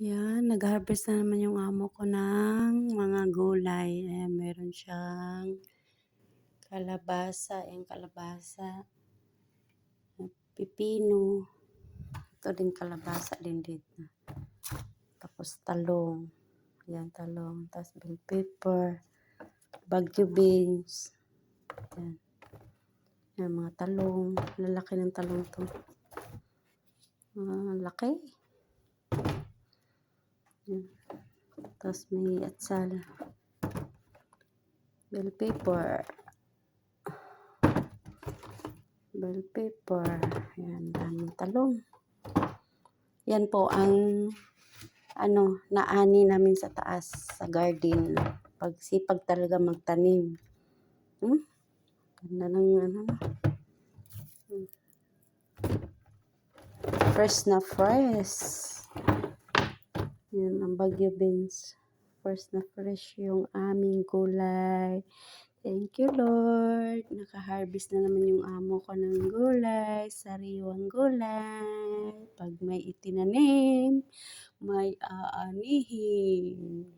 Yan, nag-harvest na naman yung amo ko ng mga gulay. Ayan, meron siyang kalabasa, yung kalabasa, pipino, ito din kalabasa din dito. Tapos talong, ayan talong, tapos bell pepper, bagyo beans, ayan. Ayan, mga talong, lalaki ng talong to. Laki. Ayan. Tapos may atsal, bell pepper, ayan, daming talong. Yan po ang naani namin sa taas sa garden. Pagsipag talaga magtanim. Ganda ng fresh na fresh. Yan ang bagyo beans. Fresh na fresh yung aming gulay. Thank you, Lord. Naka-harvest na naman yung amo ko ng gulay, sariwang gulay. Pag may itinanim, may aanihin.